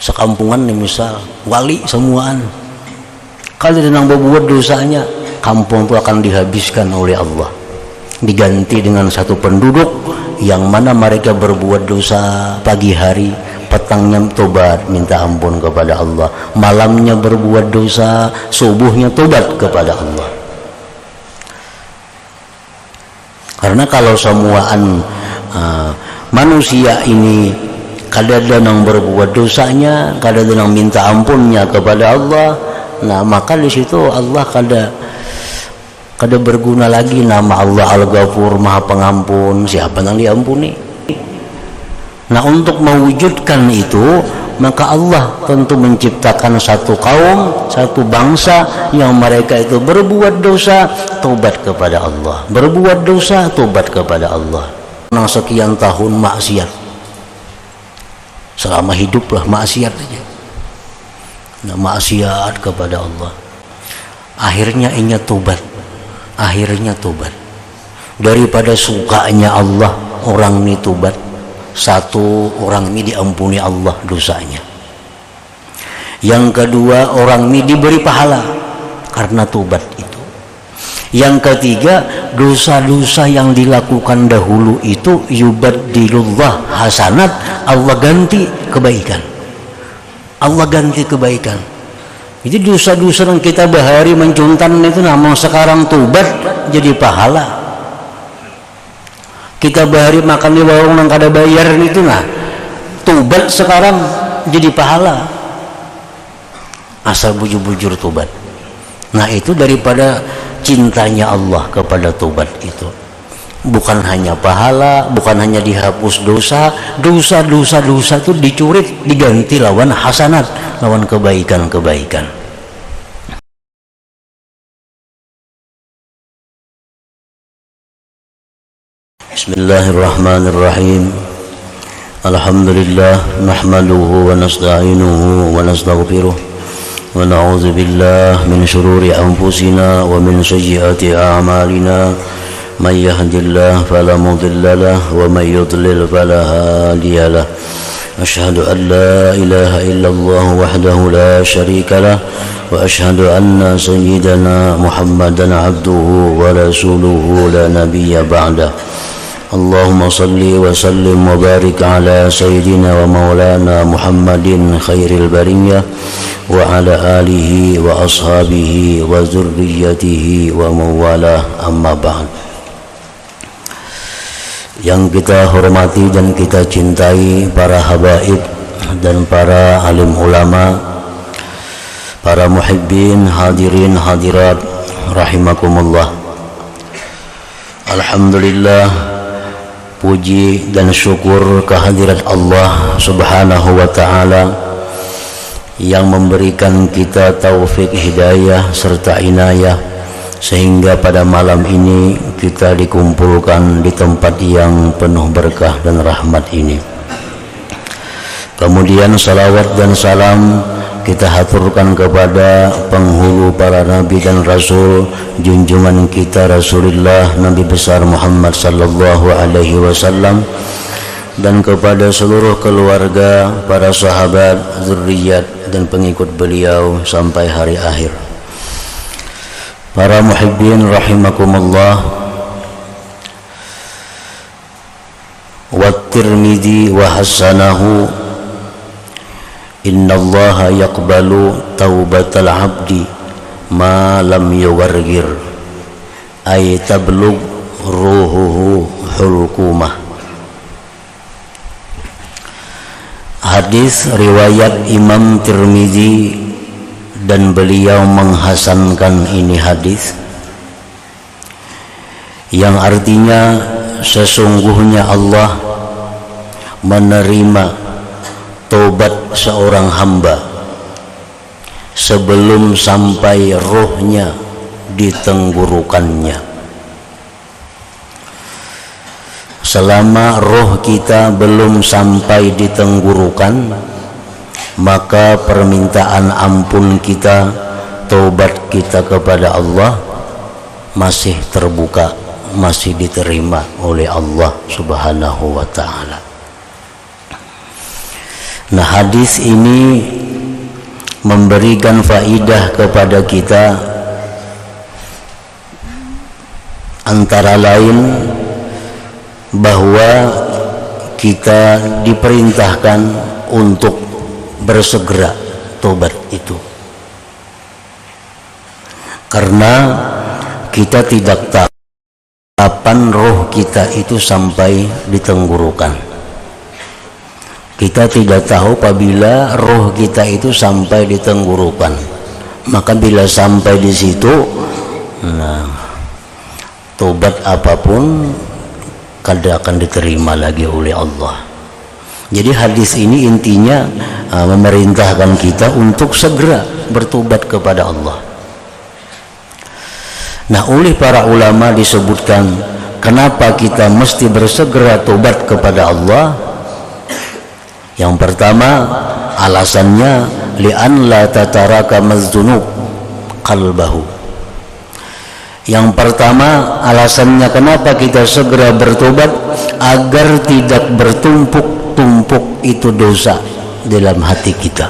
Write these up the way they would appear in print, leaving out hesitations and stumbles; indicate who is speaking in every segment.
Speaker 1: sekampungan nih misal wali semuaan, kalau dia berbuat dosanya, kampung itu akan dihabiskan oleh Allah, diganti dengan satu penduduk yang mana mereka berbuat dosa pagi hari, petangnya tobat minta ampun kepada Allah, malamnya berbuat dosa, subuhnya tobat kepada Allah. Karena kalau semuaan manusia ini kadang yang berbuat dosanya, kadang yang minta ampunnya kepada Allah, nah maka di situ Allah kada berguna lagi nama Allah Al-Ghafur, Maha Pengampun. Siapa yang diampuni? Nah, untuk mewujudkan itu, maka Allah tentu menciptakan satu kaum, satu bangsa yang mereka itu berbuat dosa, tobat kepada Allah. Berbuat dosa, tobat kepada Allah. Nah, sekian tahun maksiat, selama hiduplah maksiat aja. Nah, maksiat kepada Allah. Akhirnya inya tobat. Akhirnya tobat. Daripada sukanya Allah orang ini tobat, satu, orang ini diampuni Allah dosanya. Yang kedua, orang ini diberi pahala karena tobat itu. Yang ketiga, dosa-dosa yang dilakukan dahulu itu yubaddilullah hasanat, Allah ganti kebaikan. Allah ganti kebaikan. Jadi dosa-dosa yang kita bahari mencuntan itu namun sekarang tobat jadi pahala. Kita bahari makan di warung yang kada bayar itu, nah tobat sekarang jadi pahala asal bujur-bujur tobat. Nah itu daripada cintanya Allah kepada tobat itu, bukan hanya pahala, bukan hanya dihapus dosa, dosa itu dicurit, diganti lawan hasanat, lawan kebaikan-kebaikan. Bismillahirrahmanirrahim. Alhamdulillah nahmaduhu wa nasta'inuhu wa nastaghfiruh wa na'udzu billahi min shururi anfusina wa min sayyiati a'malina. Man yahdihillahu fala mudilla lahu wa man yudlil fala hadiya lahu. Asyhadu an la ilaha illallah wahdahu la syarika lahu wa asyhadu anna sayyidana Muhammadan abduhu wa rasuluhu la nabiyya ba'da. Allahumma salli wa sallim wa barik ala sayyidina wa maulana Muhammadin khairil bariyah wa ala alihi wa ashabihi wa zurriyyatihi wa mawalah, amma ba'd. Yang kita hormati dan kita cintai para habaib dan para alim ulama, para muhibbin, hadirin hadirat rahimakumullah. Alhamdulillah, puji dan syukur kehadirat Allah Subhanahu wa ta'ala yang memberikan kita taufik hidayah serta inayah sehingga pada malam ini kita dikumpulkan di tempat yang penuh berkah dan rahmat ini. Kemudian salawat dan salam kita haturkan kepada penghulu para nabi dan rasul, junjungan kita Rasulullah Nabi besar Muhammad sallallahu alaihi wasallam, dan kepada seluruh keluarga, para sahabat, zurriyat dan pengikut beliau sampai hari akhir. Para muhibbin rahimakumullah, wa Tirmidzi wa hasanahu, innallaha yaqbalu taubatal abdi ma lam yuwargir ay tablug ruhuhu hulkumah. Hadis riwayat Imam Tirmidzi dan beliau menghasankan ini hadis yang artinya sesungguhnya Allah menerima tobat seorang hamba sebelum sampai rohnya di tenggorokannya. Selama roh kita belum sampai di tenggorokan, maka permintaan ampun kita, tobat kita kepada Allah masih terbuka, masih diterima oleh Allah Subhanahu wa ta'ala. Nah, hadis ini memberikan faidah kepada kita, antara lain bahwa kita diperintahkan untuk bersegera tobat itu, karena kita tidak tahu kapan roh kita itu sampai di tenggorokan. Kita tidak tahu apabila roh kita itu sampai di tenggorokan. Maka bila sampai di situ, nah, tobat apapun kada akan diterima lagi oleh Allah. Jadi hadis ini intinya memerintahkan kita untuk segera bertobat kepada Allah. Nah, oleh para ulama disebutkan kenapa kita mesti bersegera tobat kepada Allah. Yang pertama, alasannya li'an la tataraka mazdunub qalbahu. Yang pertama, alasannya kenapa kita segera bertobat, agar tidak bertumpuk-tumpuk itu dosa dalam hati kita.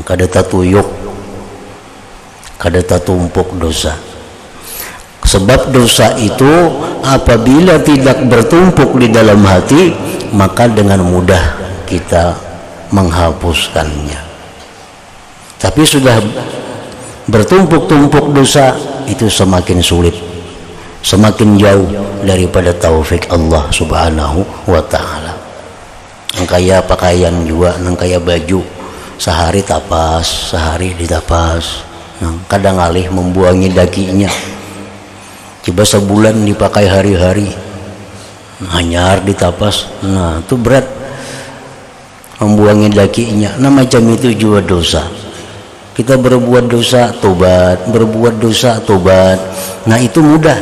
Speaker 1: Kada tatuyuk, kada tatumpuk dosa. Sebab dosa itu apabila tidak bertumpuk di dalam hati, maka dengan mudah kita menghapuskannya. Tapi sudah bertumpuk-tumpuk dosa, itu semakin sulit, semakin jauh daripada taufik Allah subhanahu wa ta'ala. Yang kaya pakaian juga, yang kaya baju, sehari tapas, sehari ditapas, kadang alih membuangi dakinya, coba sebulan dipakai hari-hari, hanyar ditapas. Nah, itu berat membuangi dakinya. Nah, macam itu juga dosa. Kita berbuat dosa tobat, berbuat dosa tobat. Nah, itu mudah.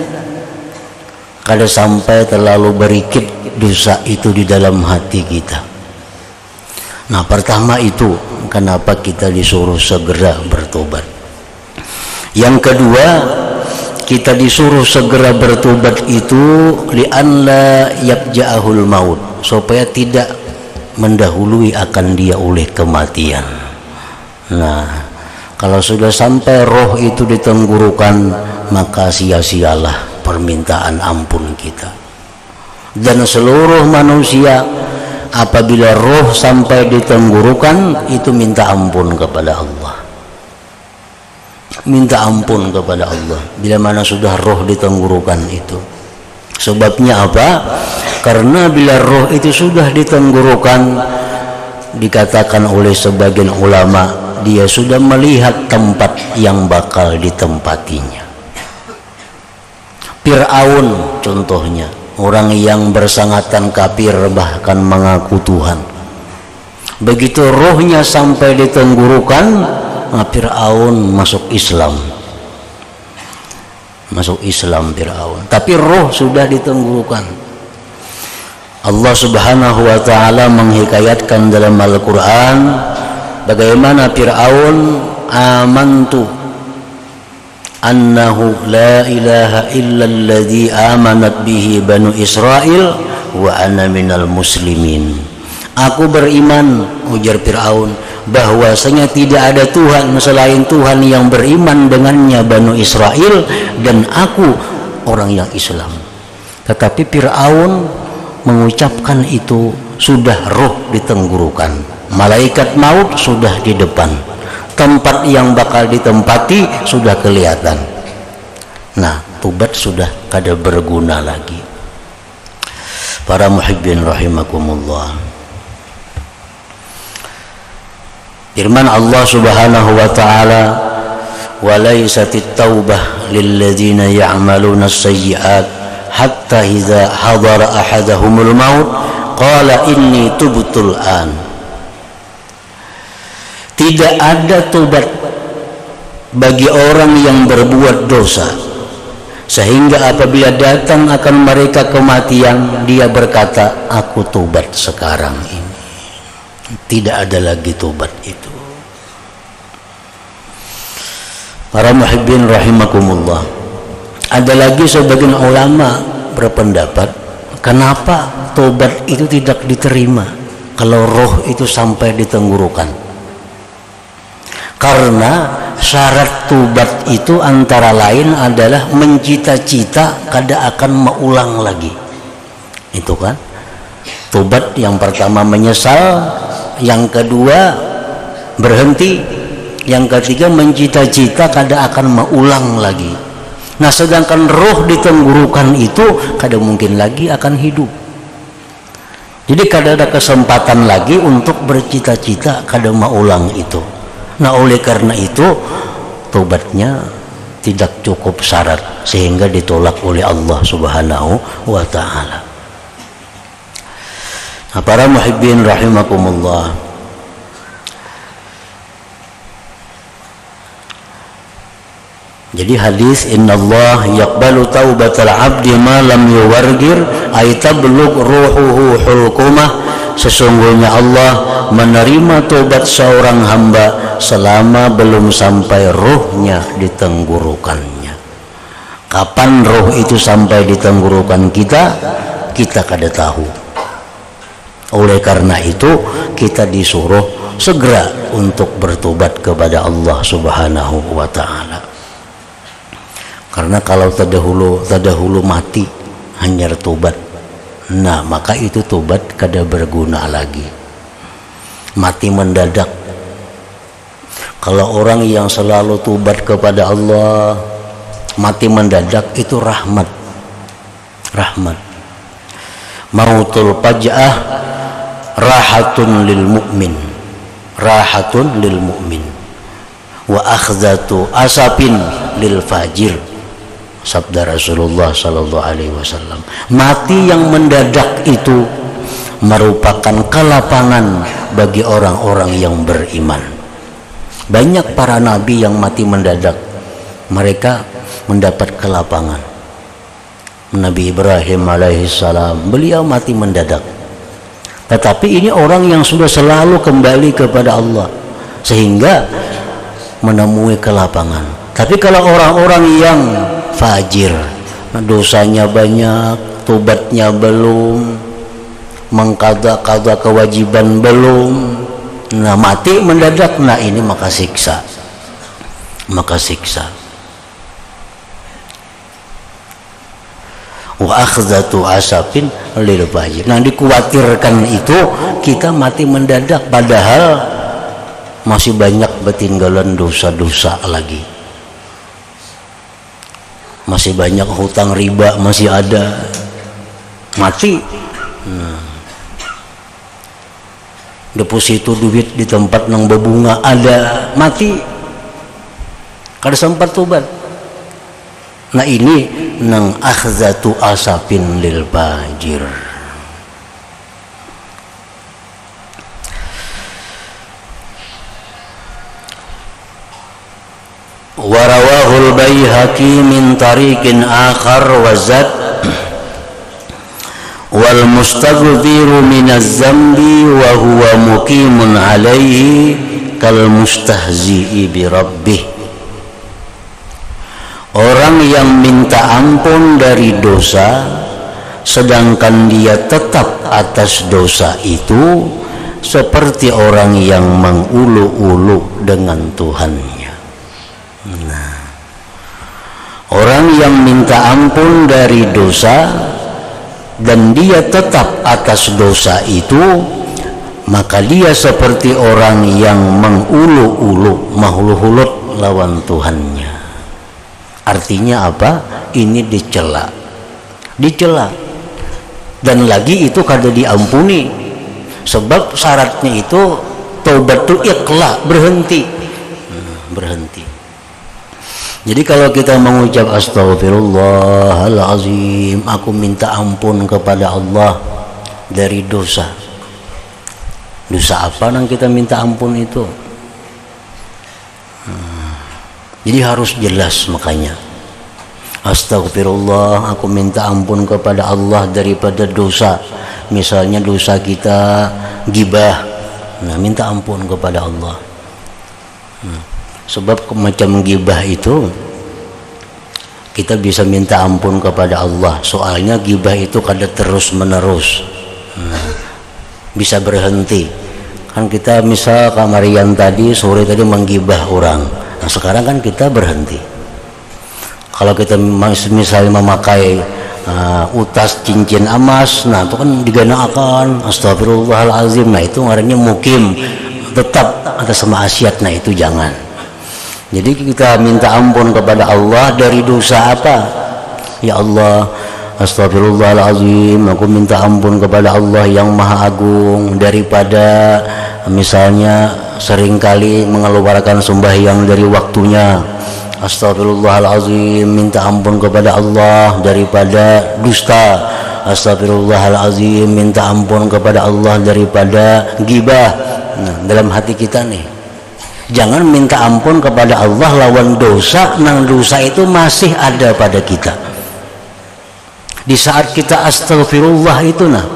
Speaker 1: Kada sampai terlalu berikit dosa itu di dalam hati kita. Nah, pertama itu kenapa kita disuruh segera bertobat. Yang kedua, kita disuruh segera bertobat itu li'an la yabja'ahul maut, supaya tidak mendahului akan dia oleh kematian. Nah, kalau sudah sampai roh itu di tenggorokan, maka sia-sialah permintaan ampun kita. Dan seluruh manusia apabila roh sampai di tenggorokan itu minta ampun kepada Allah. Minta ampun kepada Allah bila mana sudah roh di tenggorokan itu. Sebabnya apa? Karena bila roh itu sudah di tenggorokan, dikatakan oleh sebagian ulama, dia sudah melihat tempat yang bakal ditempatinya. Fir'aun contohnya, orang yang bersangatan kafir bahkan mengaku Tuhan. Begitu rohnya sampai di tenggorokan, Fir'aun masuk Islam. Masuk Islam Fir'aun. Tapi roh sudah ditenggorokan. Allah subhanahu wa ta'ala menghikayatkan dalam Al-Quran bagaimana Fir'aun, amantu annahu la ilaha illalladzi amanat bihi banu Israel wa ana minal muslimin. Aku beriman, ujar Fir'aun, bahwasanya tidak ada Tuhan selain Tuhan yang beriman dengannya Banu Israel, dan aku orang yang Islam. Tetapi Fir'aun mengucapkan itu sudah roh di tenggorokan, malaikat maut sudah di depan, tempat yang bakal ditempati sudah kelihatan. Nah, tobat sudah kada berguna lagi. Para muhibbin rahimakumullah, firman Allah subhanahu wa ta'ala, walaysatit taubah lilladzina ya'maluna as-sayyi'at hatta idza hadara ahadahumul maut qala inni tubtul an. Tidak ada tobat bagi orang yang berbuat dosa sehingga apabila datang akan mereka kematian, dia berkata, aku tobat sekarang ini. Tidak ada lagi tobat itu. Para muhibbin rahimakumullah, ada lagi sebagian ulama berpendapat, kenapa tobat itu tidak diterima? kalau roh itu sampai di tenggorokan. Karena syarat tobat itu antara lain adalah mencita-cita kada akan mengulang lagi. Itu kan tobat yang pertama menyesal, yang kedua berhenti, yang ketiga mencita-cita kada akan mengulang lagi. Nah sedangkan roh di tenggorokan itu kada mungkin lagi akan hidup. Jadi kada ada kesempatan lagi untuk bercita-cita kada mengulang itu. Nah oleh karena itu tobatnya tidak cukup syarat sehingga ditolak oleh Allah Subhanahu wa ta'ala. Nah, para muhibbin rahimakumullah, jadi hadis innallaha yaqbalu taubatal abdi ma lam yuwargir ay tablugh ruhuhu hulqumah, sesungguhnya Allah menerima tobat seorang hamba selama belum sampai ruhnya di tenggorokannya. Kapan ruh itu sampai di tenggorokan kita kada tahu. Oleh karena itu kita disuruh segera untuk bertobat kepada Allah Subhanahu wa ta'ala. Karena kalau terdahulu mati hanya tobat, nah maka itu tobat kada berguna lagi. Mati mendadak. Kalau orang yang selalu tobat kepada Allah mati mendadak itu rahmat. Mautul faj'ah rahatun lil mu'min wa akhdatu asapin lil fajir. Sabda Rasulullah sallallahu alaihi wasallam, mati yang mendadak itu merupakan kelapangan bagi orang-orang yang beriman. Banyak para nabi yang mati mendadak, mereka mendapat kelapangan. Nabi Ibrahim alaihissalam, beliau mati mendadak. Tetapi ini orang yang sudah selalu kembali kepada Allah sehingga menemui kelapangan. Tapi kalau orang-orang yang fajir, dosanya banyak, tobatnya belum, mengqada kewajiban belum, nah mati mendadak, nah ini maka siksa. Wa akhdatu asapin lil fajir. Nah dikhawatirkan itu kita mati mendadak padahal masih banyak ketinggalan dosa-dosa lagi. Masih banyak hutang riba masih ada, mati. Deposito duit di tempat nang berbunga ada, mati. Kada sempat tobat. Nah ini nang akhzatu asapin lil fajir. Warawahul Baihaqi min tariqin akhar wa zad wal mustaghfiru minaz zambi wa huwa muqimun alaihi kal mustahzi'i bi rabbih. Orang yang minta ampun dari dosa sedangkan dia tetap atas dosa itu seperti orang yang mengulu-ulu dengan Tuhannya. Nah, orang yang minta ampun dari dosa dan dia tetap atas dosa itu, maka dia seperti orang yang mengulu-ulu, mahulu-hulut lawan Tuhannya. Artinya apa? Ini dicela. Dan lagi itu kada diampuni. Sebab syaratnya itu taubat itu ikhlas, berhenti. Jadi kalau kita mengucap astaghfirullahalazim, aku minta ampun kepada Allah dari dosa. Dosa apa yang kita minta ampun itu? Jadi harus jelas makanya. Astaghfirullah, aku minta ampun kepada Allah daripada dosa. Misalnya dosa kita gibah, nah minta ampun kepada Allah. Sebab macam gibah itu kita bisa minta ampun kepada Allah. Soalnya gibah itu kada terus menerus. bisa berhenti. Kan kita misal kamarian tadi sore tadi menggibah orang, nah sekarang kan kita berhenti. Kalau kita misalnya memakai utas cincin emas, nah itu kan diganakan astagfirullahalazim, nah itu ngarannya mukim tetap atas maksiat, nah itu jangan. Jadi kita minta ampun kepada Allah dari dosa apa? Ya Allah, astagfirullahalazim, aku minta ampun kepada Allah yang maha agung daripada misalnya seringkali mengeluarkan sembahyang dari waktunya. Astagfirullahalazim, minta ampun kepada Allah daripada dusta. Astagfirullahalazim, minta ampun kepada Allah daripada ghibah. Nah, dalam hati kita nih, jangan minta ampun kepada Allah lawan dosa, nang dosa itu masih ada pada kita. Di saat kita astagfirullah itu, nah,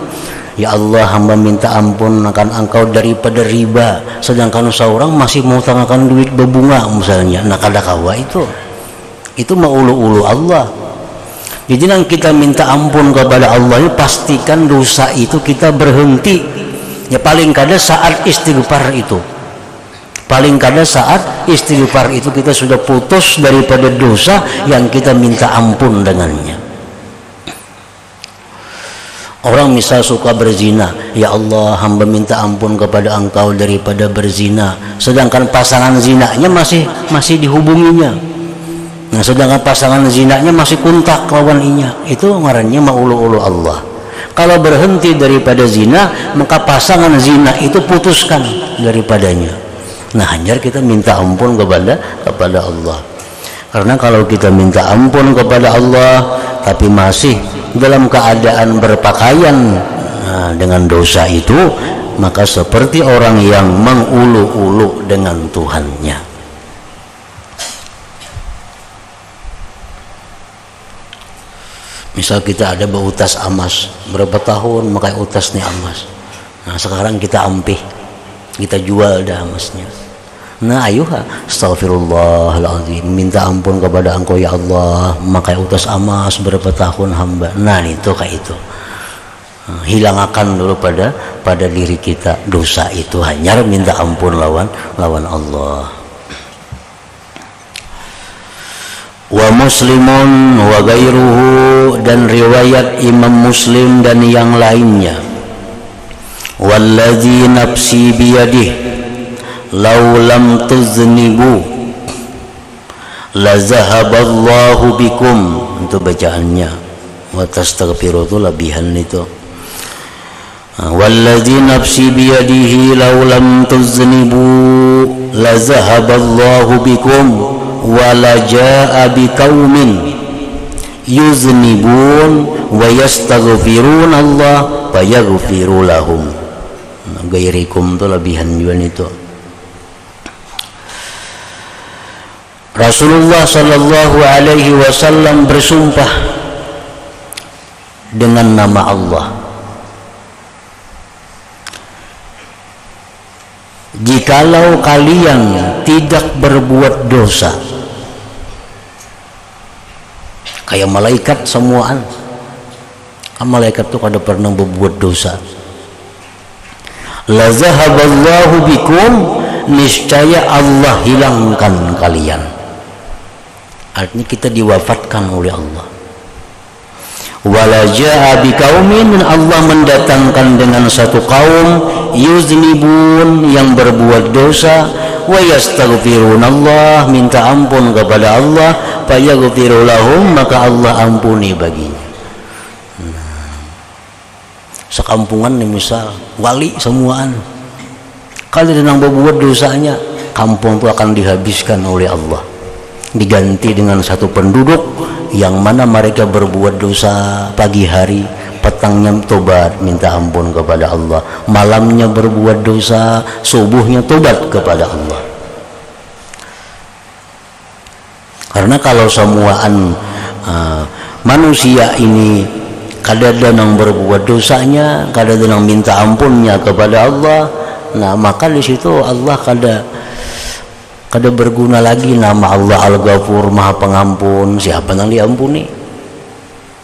Speaker 1: ya Allah, hamba minta ampun akan engkau daripada riba, sedangkan seorang masih mau tangakan duit berbunga misalnya, nah kada kawa itu mah ulu-ulu Allah. Jadi nang kita minta ampun kepada Allah, pastikan dosa itu kita berhenti. Ya paling kada saat istighfar itu, paling kada saat istighfar itu kita sudah putus daripada dosa yang kita minta ampun dengannya. Orang misal suka berzina, ya Allah, hamba minta ampun kepada engkau daripada berzina, sedangkan pasangan zinanya masih dihubunginya. Nah, sedangkan pasangan zinanya masih kontak lawan inya, itu ngarannya maulu-ulu Allah. Kalau berhenti daripada zina, maka pasangan zina itu putuskan daripadanya. Nah, hanya kita minta ampun kepada Allah. Karena kalau kita minta ampun kepada Allah tapi masih dalam keadaan berpakaian dengan dosa itu, maka seperti orang yang mengulu-ulu dengan Tuhannya. Misal kita ada utas emas berapa tahun pakai utas nih emas, nah sekarang kita ampih, kita jual dah emasnya. Nah ayo astagfirullahaladzim, minta ampun kepada engkau ya Allah, memakai utas emas berapa tahun hamba. Nah itu kayak itu, hilangkan dulu pada diri kita dosa itu, hanya minta ampun lawan Allah. Wa Muslimun wa gairuhu, dan riwayat Imam Muslim dan yang lainnya, walladzi nafsi biyadihi law lam tuznibu la zahaballahu bikum, itu bacaannya. Wa tastaghfiru itu lebihan itu. Walladzi nafsi biyadihi law lam tuznibu la zahaballahu bikum wa la jaa biqaumin yuznibun wa yastaghfirun Allah fayaghfiru lahum. Gairikum itu lebihan juga itu. Rasulullah sallallahu alaihi wasallam bersumpah dengan nama Allah, jikalau kalian tidak berbuat dosa, kayak malaikat semuaan, kan malaikat tuh kada pernah berbuat dosa, la zahaballahu bikum, niscaya Allah hilangkan kalian. Artinya kita diwafatkan oleh Allah. Wala jaa biqaumin, Allah mendatangkan dengan satu kaum yuznibun, yang berbuat dosa, wa yastaghfirun Allah, minta ampun kepada Allah, fayaghfiru lahum, maka Allah ampuni baginya. Sekampungan nih misal wali semuaan, kalau dia berbuat dosanya, kampung itu akan dihabiskan oleh Allah, diganti dengan satu penduduk yang mana mereka berbuat dosa pagi hari, petangnya tobat minta ampun kepada Allah, malamnya berbuat dosa, subuhnya tobat kepada Allah. Karena kalau semuaan manusia ini kadang yang berbuat dosanya, kadang yang minta ampunnya kepada Allah, nah maka di situ Allah kada berguna lagi nama Allah Al-Ghafur, Maha Pengampun. Siapa yang diampuni?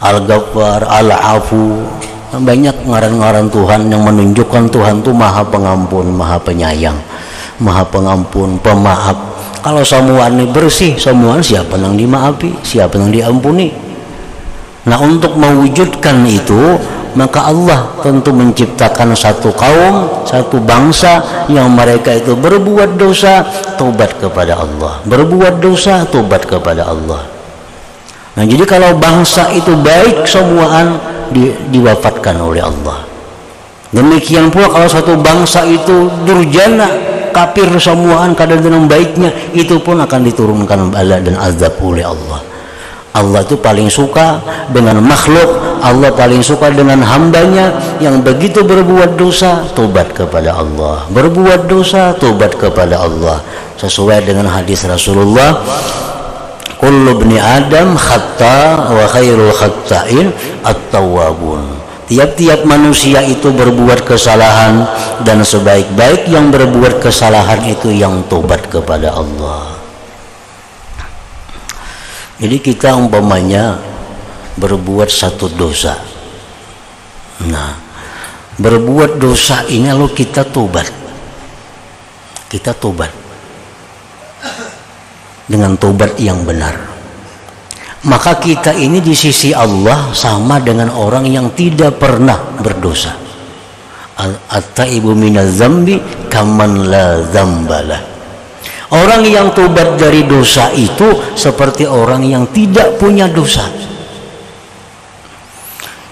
Speaker 1: Al-Ghaffar, Al-Afu, Banyak ngaran-ngaran Tuhan yang menunjukkan Tuhan itu maha pengampun, maha penyayang, maha pengampun, pemaaf. Kalau semuaan ini bersih, semuaan siapa yang dimaafi, siapa yang diampuni. Nah, untuk mewujudkan itu, maka Allah tentu menciptakan satu kaum, satu bangsa yang mereka itu berbuat dosa, tobat kepada Allah. Berbuat dosa, tobat kepada Allah. Nah, jadi kalau bangsa itu baik, semuaan diwafatkan oleh Allah. Demikian pula kalau satu bangsa itu durjana, kafir semuaan kadang dengan baiknya, itu pun akan diturunkan bala dan azab oleh Allah. Allah itu paling suka dengan makhluk, Allah paling suka dengan hambanya yang begitu berbuat dosa, tobat kepada Allah. Berbuat dosa, tobat kepada Allah. Sesuai dengan hadis Rasulullah, kullu bni Adam khata wa khairul khata'in at-tawwabun. Tiap-tiap manusia itu berbuat kesalahan, dan sebaik-baik yang berbuat kesalahan itu yang tobat kepada Allah. Jadi kita umpamanya berbuat satu dosa. Nah, berbuat dosa ini lalu kita tobat. Kita tobat dengan tobat yang benar, maka kita ini di sisi Allah sama dengan orang yang tidak pernah berdosa. At-taibu minaz zambi kaman la zambalah. Orang yang tobat dari dosa itu seperti orang yang tidak punya dosa.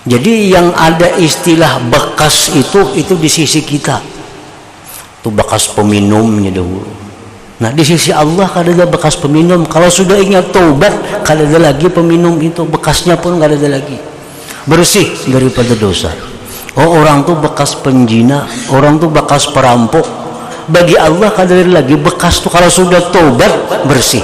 Speaker 1: Jadi yang ada istilah bekas itu di sisi kita. Itu bekas peminumnya dahulu. Nah, di sisi Allah kada ada bekas peminum. Kalau sudah ingat taubat, kada ada lagi peminum itu, bekasnya pun kada ada lagi. Bersih daripada dosa. Oh, orang tuh bekas penjina, orang tuh bekas perampok. Bagi Allah kada ada lagi bekas tuh, kalau sudah taubat bersih.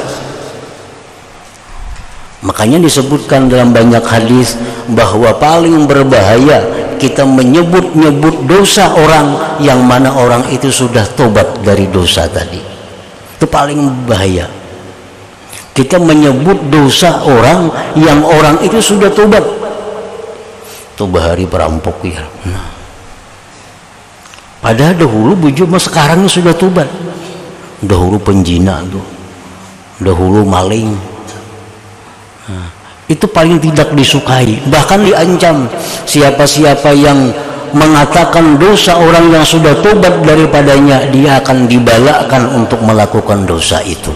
Speaker 1: Makanya disebutkan dalam banyak hadis bahwa paling berbahaya kita menyebut-nyebut dosa orang yang mana orang itu sudah tobat dari dosa tadi. Itu paling bahaya. Kita menyebut dosa orang yang orang itu sudah tobat. Itu bahari perampok ya. Nah. Padahal dahulu bujur, mas sekarang sudah tobat. Dahulu penjina tuh, dahulu maling. Nah, itu paling tidak disukai, bahkan diancam. Siapa-siapa yang mengatakan dosa orang yang sudah tobat daripadanya, dia akan dibalakkan untuk melakukan dosa itu.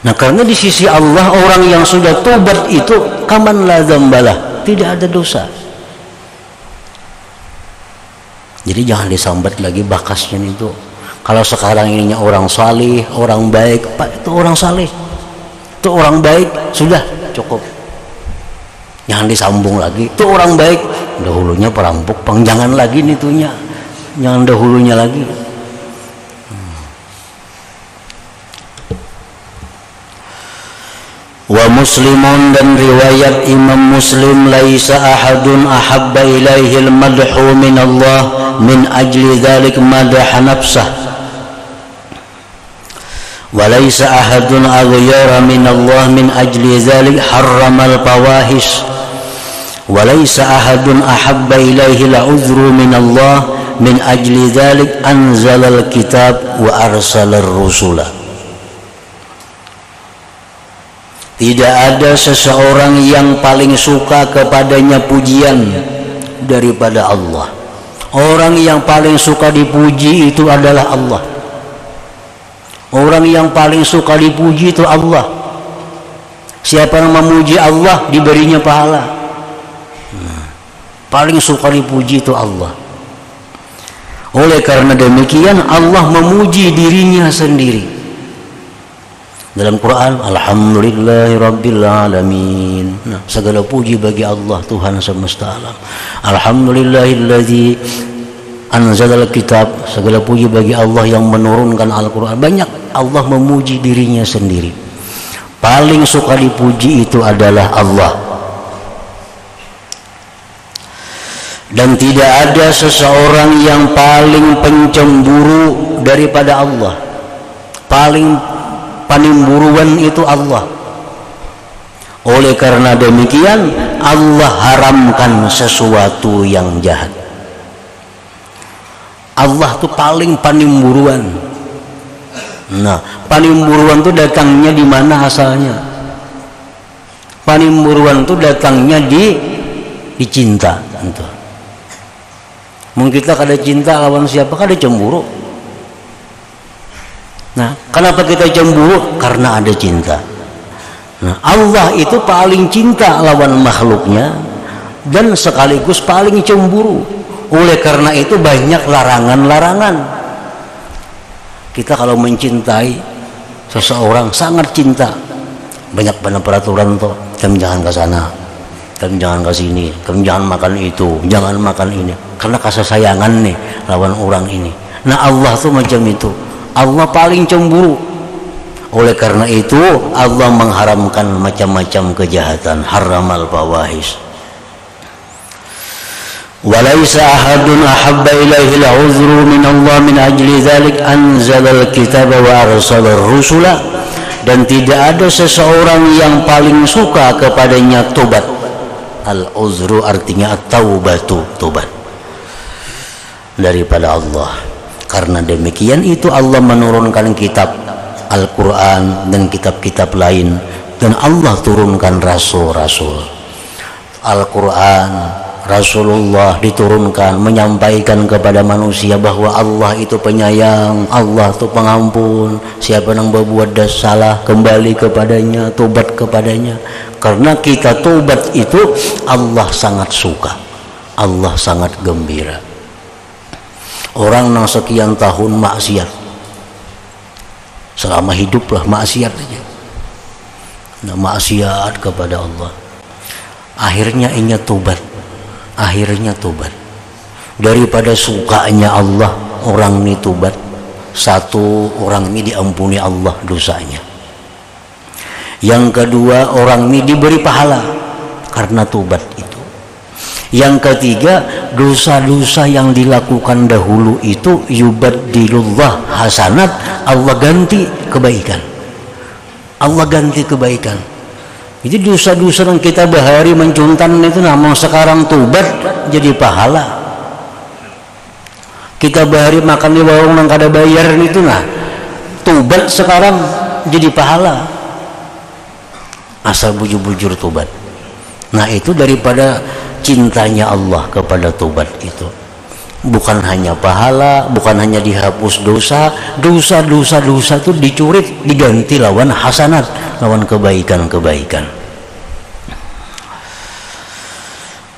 Speaker 1: Nah, karena di sisi Allah orang yang sudah tobat itu kaman la dzambalah, tidak ada dosa. Jadi jangan disambat lagi bakasnya itu. Kalau sekarang ininya orang salih, orang baik, Pak, itu orang salih, itu orang baik, sudah cukup. Jangan disambung lagi. Itu orang baik, dahulunya perampok, jangan lagi nitunya, jangan dahulunya lagi. Wa Muslimun, dan riwayat Imam Muslim, laisa ahadun ahabba ilaihil madhu min Allah min ajli dzalik madaha nafsah wa laisa ahadun aghyara min Allah min ajli dzalik harramal fawahish wa laisa ahadun ahabba ilaihil uzru min Allah min ajli dzalik anzalal kitab wa arsalar rusula. Tidak ada seseorang yang paling suka kepadanya pujian daripada Allah. Orang yang paling suka dipuji itu adalah Allah. Orang yang paling suka dipuji itu Allah. Siapa yang memuji Allah diberinya pahala. Paling suka dipuji itu Allah. Oleh karena demikian Allah memuji dirinya sendiri. Dalam Quran, alhamdulillahirabbil alamin. Nah, segala puji bagi Allah, Tuhan semesta alam. Alhamdulillahilladzi anzalal kitab. Segala puji bagi Allah yang menurunkan Al-Quran. Banyak Allah memuji dirinya sendiri. Paling suka dipuji itu adalah Allah. Dan tidak ada seseorang yang paling pencemburu daripada Allah. Paling panimburuan itu Allah. Oleh karena demikian Allah haramkan sesuatu yang jahat. Allah tuh paling panimburuan. Nah, panimburuan tuh datangnya di mana asalnya? Panimburuan tuh datangnya di cinta. Mungkin kita kada cinta lawan siapa kada cemburu. Nah, kenapa kita cemburu? Karena ada cinta. Nah, Allah itu paling cinta lawan makhluknya dan sekaligus paling cemburu. Oleh karena itu banyak larangan-larangan. Kita kalau mencintai seseorang sangat cinta, banyak peraturan tuh, kamu jangan ke sana, kamu jangan ke sini, kamu jangan makan itu, jangan makan ini, karena kasih sayangan nih lawan orang ini. Nah, Allah tuh macam itu, Allah paling cemburu. Oleh karena itu Allah mengharamkan macam-macam kejahatan, haramal fawahish. Walaysa ahadun ahabba ilaihi al-'udhru min Allah min ajli dzalik anzalal kitaba wa arsalar rusula. Dan tidak ada seseorang yang paling suka kepadanya tobat. Al-'udhru artinya at-taubatu, tobat daripada Allah. Karena demikian itu Allah menurunkan kitab Al-Quran dan kitab-kitab lain, dan Allah turunkan rasul-rasul. Al-Quran, Rasulullah diturunkan menyampaikan kepada manusia bahwa Allah itu penyayang, Allah itu pengampun. Siapa yang berbuat salah kembali kepadanya, tobat kepadanya. Karena kita tobat itu Allah sangat suka, Allah sangat gembira. Orang yang sekian tahun maksiat, selama hiduplah maksiat aja, nah, maksiat kepada Allah, akhirnya ingat tobat. Akhirnya tobat. Daripada sukanya Allah orang ini tobat, satu, orang ini diampuni Allah dosanya. Yang kedua, orang ini diberi pahala karena tobat itu. Yang ketiga, dosa-dosa yang dilakukan dahulu itu yubaddilullah hasanat, Allah ganti kebaikan. Allah ganti kebaikan. Jadi dosa-dosa yang kita bahari mencuntan itu namun sekarang tobat jadi pahala. Kita bahari makan di warung yang kada bayar itu nah, tobat sekarang jadi pahala. Asal bujur-bujur tobat. Nah, itu daripada cintanya Allah kepada tobat itu. Bukan hanya pahala, bukan hanya dihapus dosa, dosa itu dicurit, diganti lawan hasanat, lawan kebaikan-kebaikan.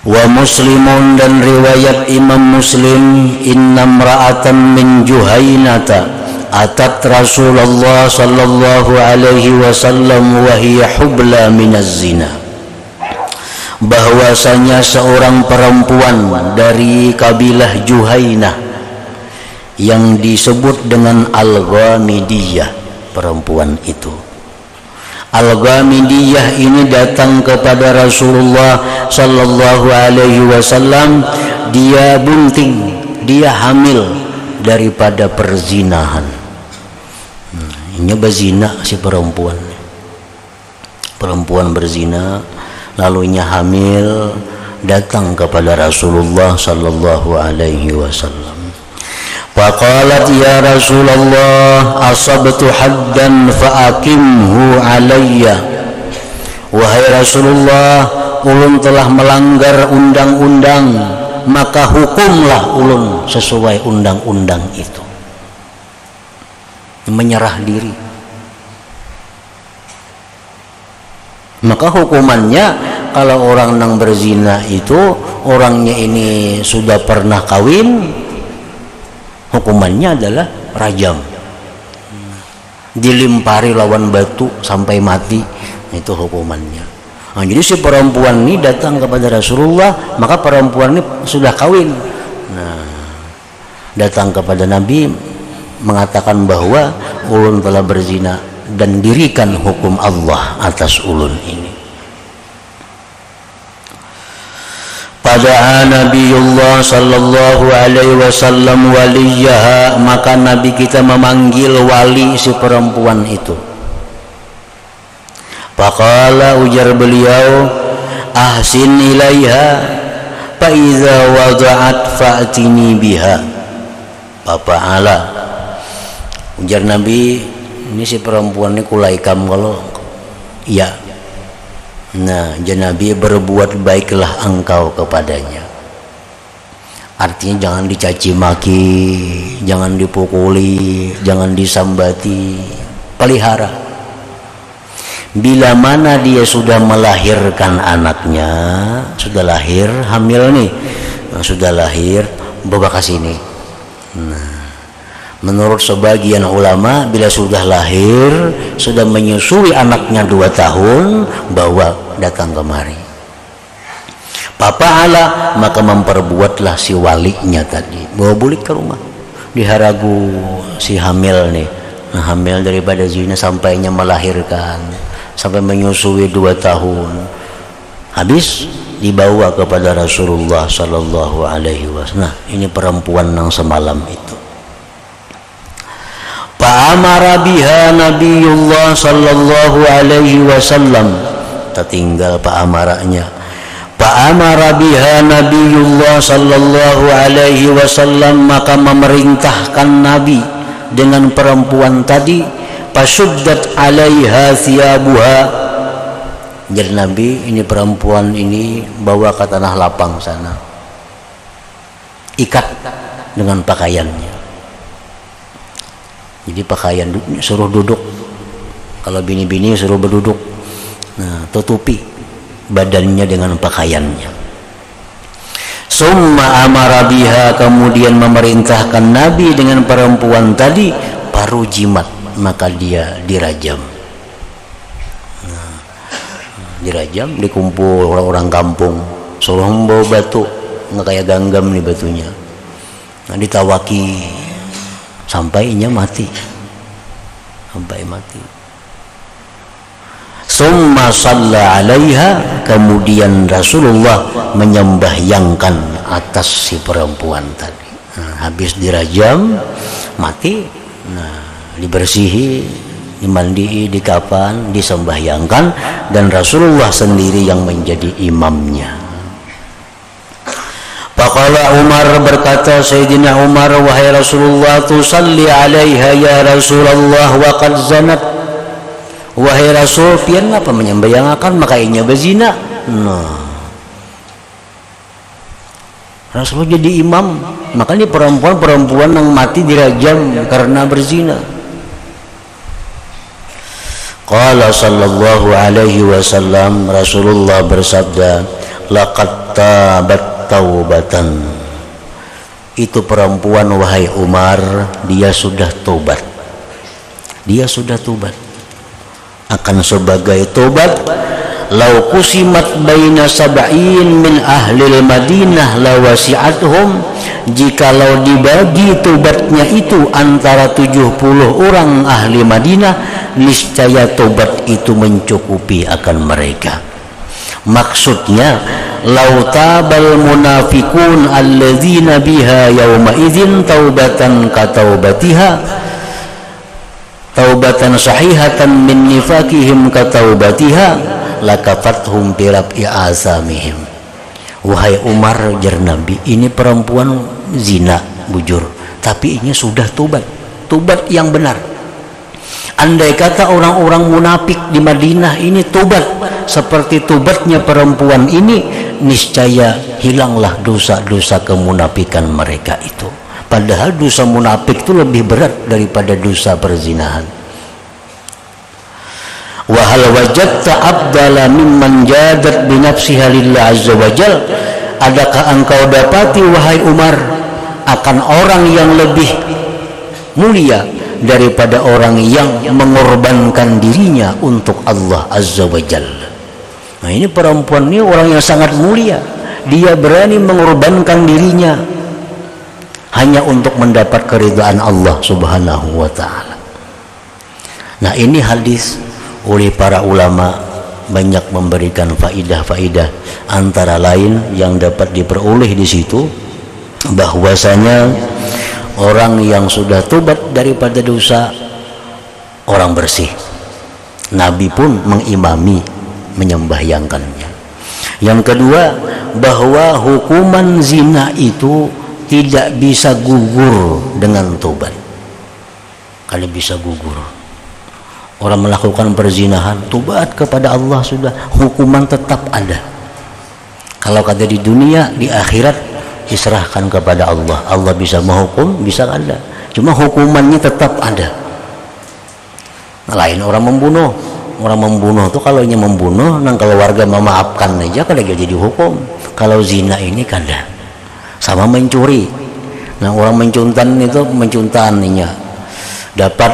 Speaker 1: Wa Muslimun, dan riwayat Imam Muslim, inna imra'atan min Juhainata atat Rasulullah sallallahu alaihi wasallam wa hiya hubla minaz zina. Bahwasanya seorang perempuan dari kabilah Juhainah yang disebut dengan Al-Ghamidiyah, perempuan itu. Al-Ghamidiyah ini datang kepada Rasulullah sallallahu alaihi wasallam, dia bunting, dia hamil daripada perzinahan. Ini berzina si perempuan. Perempuan berzina, lalunya hamil, datang kepada Rasulullah sallallahu alaihi wasallam. Faqalat ya Rasulullah asabtu haddan fa'aqimhu alayya. Wahai Rasulullah, ulun telah melanggar undang-undang, maka hukumlah ulun sesuai undang-undang itu. Menyerah diri. Maka hukumannya kalau orang yang berzina itu orangnya ini sudah pernah kawin, hukumannya adalah rajam, dilimpari lawan batu sampai mati, itu hukumannya. Nah, jadi si perempuan ini datang kepada Rasulullah, maka perempuan ini sudah kawin. Nah, datang kepada Nabi mengatakan bahwa ulun telah berzina dan dirikan hukum Allah atas ulun ini. Pada Nabiullah sallallahu alaihi wasallam waliyaha, maka Nabi kita memanggil wali si perempuan itu. Faqala, ujar beliau, ahsin ilaiha fa iza wada'at fa'tini biha. Papa ala, ujar Nabi, ini si perempuan ini kulaikam kalau iya. Nah, Nabi berbuat baiklah engkau kepadanya. Artinya jangan dicaci maki, jangan dipukuli, jangan disambati, pelihara. Bila mana dia sudah melahirkan anaknya, sudah lahir, hamil nih, sudah lahir, bawa ke sini. Nah, menurut sebagian ulama, bila sudah lahir, sudah menyusui anaknya 2 tahun, bawa datang kemari. Papa ala, maka memperbuatlah si walinya tadi, bawa bulik ke rumah, diharagu si hamil nih. Nah, hamil daripada zina sampainya melahirkan, sampai menyusui 2 tahun, habis dibawa kepada Rasulullah Sallallahu Alaihi Wasallam. Nah, ini perempuan yang semalam itu. Fa'amara biha Nabiullah Sallallahu Alaihi Wasallam. Tertinggal pa'amaranya. Fa'amara biha Nabiullah Sallallahu Alaihi Wasallam, maka memerintahkan Nabi dengan perempuan tadi. Fasuddat alaiha thiyabuha. Jadi Nabi, ini perempuan ini bawa ke tanah lapang sana, ikat dengan pakaiannya. Jadi pakaian suruh duduk, kalau bini-bini suruh berduduk. Nah, tutupi badannya dengan pakaiannya. Summa amara biha, kemudian memerintahkan Nabi dengan perempuan tadi, paru jimat, maka dia dirajam. Nah, dirajam, dikumpul orang-orang kampung, suruh membawa batu, nggak kayak ganggam nih batunya. Nah, ditawaki sampainya mati, sampai mati. Summa shalla alaiha, kemudian Rasulullah menyembahyangkan atas si perempuan tadi. Nah, habis dirajam mati, nah, dibersihi, dimandi, dikafan, disembahyangkan, dan Rasulullah sendiri yang menjadi imamnya. Faqala Umar, berkata Sayyidina Umar, wahai Rasulullah, tusalli alaiha ya Rasulullah wa qad zanat. Wahai Rasul, pian apa menyembahyangkan makanya berzina. Nah, Rasulullah jadi imam, makanya perempuan yang mati dirajam karena berzina. Qala sallallahu alaihi wasallam, Rasulullah bersabda, laqad tabat taubatan. Itu perempuan, wahai Umar, dia sudah tobat. Dia sudah tobat. Akan sebagai tobat, lau kusimat baina sab'in min ahlil Madinah lawasi'athum, jikalau dibagi tobatnya itu antara 70 orang ahli Madinah, niscaya tobat itu mencukupi akan mereka. Maksudnya, lau tabal munafiqun alladzina biha yawma idzin taubatan kataubatiha, taubatan sahihatan min nifakihim kataubatiha, lakafathum birab'i azamihim. Wahai Umar, jar Nabi, ini perempuan zina bujur, tapi ini sudah tobat, tobat yang benar. Andai kata orang-orang munafik di Madinah ini tobat seperti tobatnya perempuan ini, niscaya hilanglah dosa-dosa kemunafikan mereka itu. Padahal dosa munafik itu lebih berat daripada dosa perzinahan. Wa hal wajadta abdala mimman jadat bi nafsiha lillah azza wajal, adakah engkau dapati wahai Umar akan orang yang lebih mulia daripada orang yang mengorbankan dirinya untuk Allah azza wajal. Nah, ini perempuan ini orang yang sangat mulia, dia berani mengorbankan dirinya hanya untuk mendapat keridhaan Allah subhanahu wa ta'ala. Nah, ini hadis oleh para ulama banyak memberikan faidah-faidah, antara lain yang dapat diperoleh di situ bahwasanya orang yang sudah tobat daripada dosa, orang bersih. Nabi pun mengimami, menyembahyangkannya. Yang kedua, bahwa hukuman zina itu tidak bisa gugur dengan tobat. Kalau bisa gugur, orang melakukan perzinahan, tobat kepada Allah sudah, hukuman tetap ada. Kalau kata di dunia, di akhirat diserahkan kepada Allah. Allah bisa menghukum, bisa ada. Cuma hukumannya tetap ada. Lain orang membunuh. Orang membunuh itu kalau hanya membunuh, nang keluarga memaafkan aja kalau dia jadi hukum. Kalau zina ini kada. Sama mencuri. Nah orang mencuntan itu mencuntannya dapat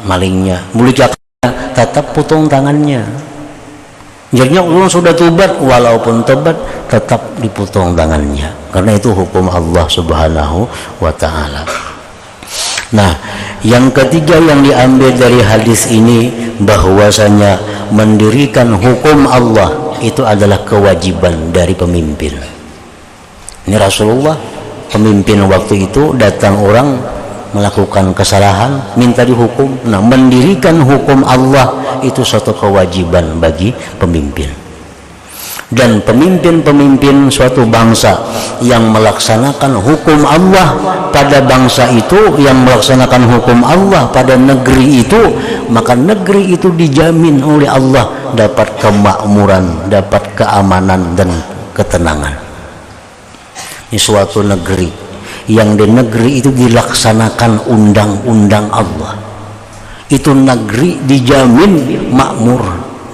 Speaker 1: malingnya, mulicaknya tetap potong tangannya. Jadinya orang sudah tobat, walaupun tobat tetap dipotong tangannya, karena itu hukum Allah Subhanahu wa Ta'ala. Nah, yang ketiga yang diambil dari hadis ini, bahwasanya mendirikan hukum Allah itu adalah kewajiban dari pemimpin. Ini Rasulullah, pemimpin waktu itu, datang orang melakukan kesalahan, minta dihukum. Nah, mendirikan hukum Allah itu suatu kewajiban bagi pemimpin. Dan pemimpin-pemimpin suatu bangsa yang melaksanakan hukum Allah pada bangsa itu, yang melaksanakan hukum Allah pada negeri itu, maka negeri itu dijamin oleh Allah dapat kemakmuran, dapat keamanan dan ketenangan. Ini suatu negeri yang di negeri itu dilaksanakan undang-undang Allah, itu negeri dijamin makmur,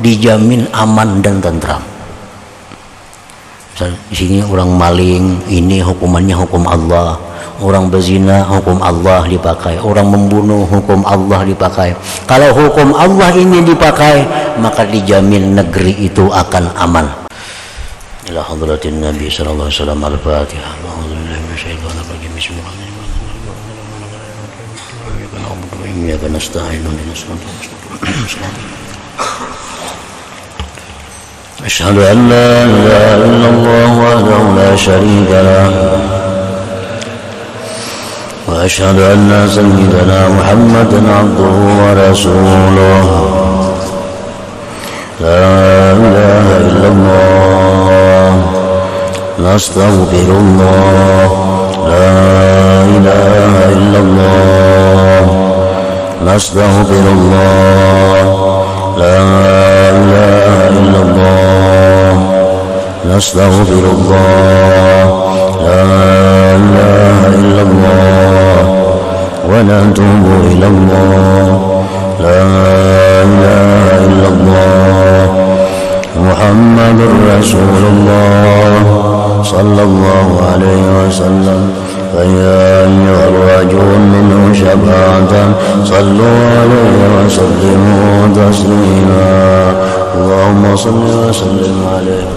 Speaker 1: dijamin aman dan tentram. Di sini orang maling, ini hukumannya hukum Allah. Orang berzina, hukum Allah dipakai. Orang membunuh, hukum Allah dipakai. Kalau hukum Allah ini dipakai, maka dijamin negeri itu akan aman. Ila hadratin Nabi sallallahu alaihi wasallam. Al-Fatihah. Alhamdulillah minasyaitonir rajim. Bismillahirrahmanirrahim. أشهد أن لا إله إلا الله وحده لا شريك له وأشهد أن سيدنا محمدا عبده ورسوله لا إله إلا الله نستغفر الله لا إله إلا الله نستغفر الله لا إله إلا الله نستغفر الله لا إله إلا الله ونتوب إلى الله لا إله إلا الله محمد رسول الله صلى الله عليه وسلم فيا أيها الرجل منه شفاعة صلوا عليه وسلموا تسليما اللهم صل وسلم عليه.